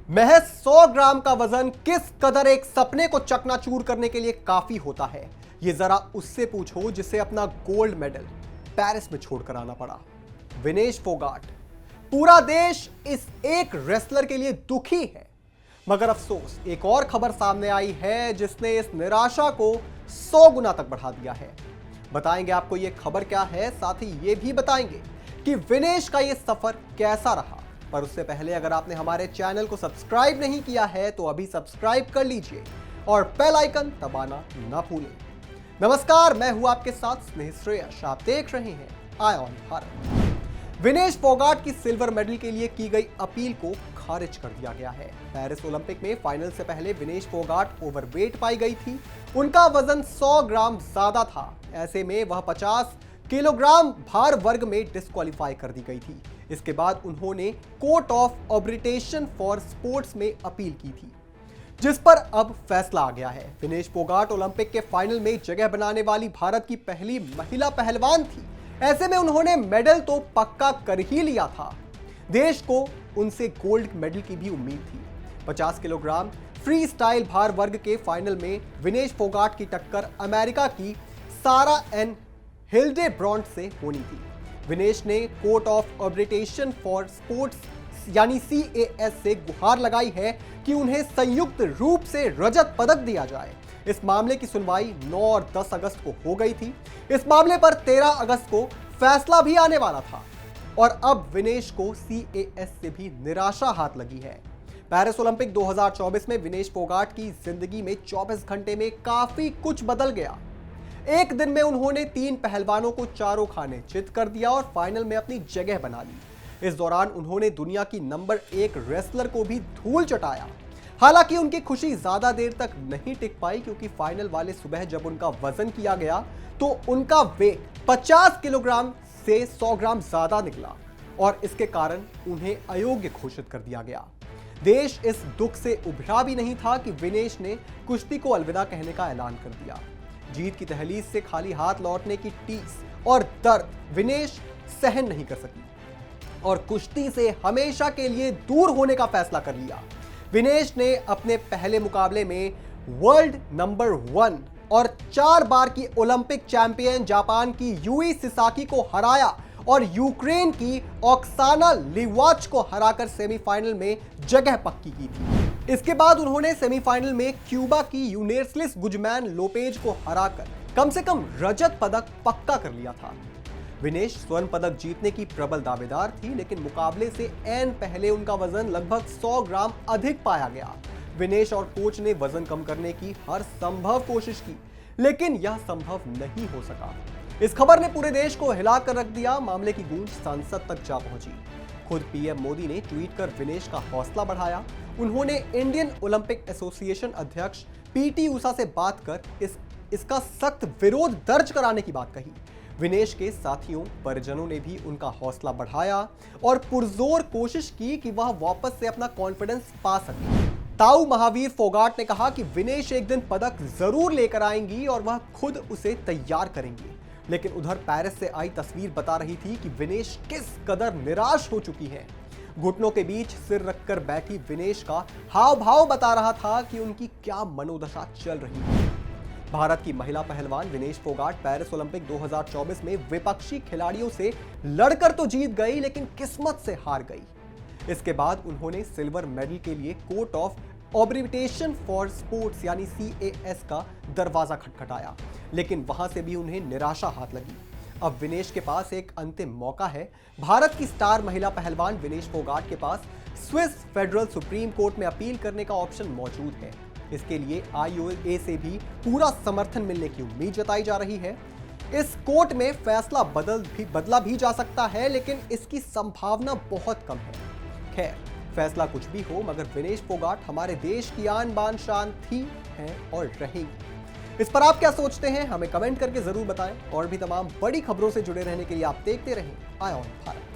महज 100 ग्राम का वजन किस कदर एक सपने को चकनाचूर करने के लिए काफी होता है, ये जरा उससे पूछो जिसे अपना गोल्ड मेडल पेरिस में छोड़कर आना पड़ा। विनेश फोगाट। पूरा देश इस एक रेसलर के लिए दुखी है, मगर अफसोस एक और खबर सामने आई है जिसने इस निराशा को 100 गुना तक बढ़ा दिया है। बताएंगे आपको ये खबर क्या है, साथ ही ये भी बताएंगे कि विनेश का ये सफर कैसा रहा। पर उससे पहले अगर आपने हमारे चैनल को सब्सक्राइब नहीं किया है तो अभी सब्सक्राइब कर लीजिए और बेल आइकन दबाना ना भूलें। नमस्कार, मैं हूं आपके साथ स्नेह श्रेयस। आप देख रहे हैं आई ऑन भारत। विनेश फोगाट की सिल्वर मेडल के लिए की गई अपील को खारिज कर दिया गया है। पेरिस ओलंपिक में फाइनल से पहले विनेश फोगाट ओवरवेट पाई गई थी। उनका वजन 100 ग्राम ज्यादा था। ऐसे में वह 50 किलोग्राम भार वर्ग में डिस्क्वालीफाई कर दी गई थी। इसके बाद उन्होंने court of arbitration for sports में अपील की थी, जिस पर अब फैसला आ गया है। विनेश फोगाट ओलंपिक के फाइनल में जगह बनाने वाली भारत की पहली महिला पहलवान थी। ऐसे में उन्होंने मेडल तो पक्का कर ही लिया था। देश को उनसे गोल्ड मेडल की भी उम्मीद थी। 50 किलोग्राम फ्री स्टाइल भार वर्ग के फाइनल में विनेश फोगाट की टक्कर अमेरिका की सारा एन हिल्डेब्रॉन्ट से होनी थी। विनेश ने court of arbitration for sports यानी CAS से गुहार लगाई है कि उन्हें संयुक्त रूप से रजत पदक दिया जाए। इस मामले की सुनवाई 9 और 10 अगस्त को हो गई थी। इस मामले पर 13 अगस्त को फैसला भी आने वाला था और अब विनेश को CAS से भी निराशा हाथ लगी है। पेरिस ओलंपिक 2024 में विनेश फोगाट की जिंदगी में 24 घंटे में काफी कुछ बदल गया। एक दिन में उन्होंने 3 पहलवानों को चारों खाने चित कर दिया और फाइनल में अपनी जगह बना ली। इस दौरान उन्होंने दुनिया की नंबर 1 रेसलर को भी धूल चटाया। हालांकि उनकी खुशी ज्यादा देर तक नहीं टिक पाई, क्योंकि फाइनल वाले सुबह जब उनका वजन किया गया तो उनका वेट 50 किलोग्राम से 100 ग्राम ज्यादा निकला और इसके कारण उन्हें अयोग्य घोषित कर दिया गया। देश इस दुख से उभरा भी नहीं था कि विनेश ने कुश्ती को अलविदा कहने का ऐलान कर दिया। जीत की दहलीज से खाली हाथ लौटने की टीस और दर्द विनेश सहन नहीं कर सकी और कुश्ती से हमेशा के लिए दूर होने का फैसला कर लिया। विनेश ने अपने पहले मुकाबले में वर्ल्ड नंबर 1 और 4 बार की ओलंपिक चैंपियन जापान की यूई सिसाकी को हराया और यूक्रेन की ऑक्साना लिवाच को हराकर सेमीफाइनल में जगह पक्की की थी। इसके बाद उन्होंने सेमीफाइनल में क्यूबा की यूनेर्सलिस गुजमैन लोपेज को हराकर कम से कम रजत पदक पक्का कर लिया था। विनेश स्वर्ण पदक जीतने की प्रबल दावेदार थी, लेकिन मुकाबले से ऐन पहले उनका वजन लगभग 100 ग्राम अधिक पाया गया। विनेश और कोच ने वजन कम करने की हर संभव कोशिश की, लेकिन यह संभव नहीं हो सका। इस खबर ने पूरे देश को हिलाकर रख दिया। मामले की गूंज संसद तक जा पहुंची। खुद पीएम मोदी ने ट्वीट कर विनेश का हौसला बढ़ाया। उन्होंने इंडियन ओलंपिक एसोसिएशन अध्यक्ष PT ऊषा से बात कर इसका सख्त विरोध दर्ज कराने की बात कही। विनेश के साथियों परिजनों ने भी उनका हौसला बढ़ाया और पुरजोर कोशिश की कि वह वापस से अपना कॉन्फिडेंस पा सके। ताऊ महावीर फोगाट ने कहा कि विनेश एक दिन पदक जरूर लेकर आएंगी और वह खुद उसे तैयार करेंगी। लेकिन उधर पेरिस से आई तस्वीर बता रही थी कि विनेश किस कदर निराश हो चुकी है। घुटनों के बीच सिर रखकर बैठी विनेश का हाव भाव बता रहा था कि उनकी क्या मनोदशा चल रही है। भारत की महिला पहलवान विनेश फोगाट पेरिस ओलंपिक 2024 में विपक्षी खिलाड़ियों से लड़कर तो जीत गई, लेकिन किस्मत से हार गई। इसके बाद उन्होंने सिल्वर मेडल के लिए court of arbitration for sports यानी CAS का दरवाजा खटखटाया, लेकिन वहां से भी उन्हें निराशा हाथ लगी। अब विनेश के पास एक अंतिम मौका है। भारत की स्टार महिला पहलवान विनेश फोगाट के पास स्विस फेडरल सुप्रीम कोर्ट में अपील करने का ऑप्शन मौजूद है। इसके लिए IOA से भी पूरा समर्थन मिलने की उम्मीद जताई जा रही है। इस कोर्ट में फैसला बदला भी जा सकता है, लेकिन इसकी संभावना बहुत कम है। खैर, फैसला कुछ भी हो, मगर विनेश फोगाट हमारे देश की आन बान शान थी, हैं और रहेंगी। इस पर आप क्या सोचते हैं, हमें कमेंट करके जरूर बताएं और भी तमाम बड़ी खबरों से जुड़े रहने के लिए आप देखते रहें आई ऑन भारत।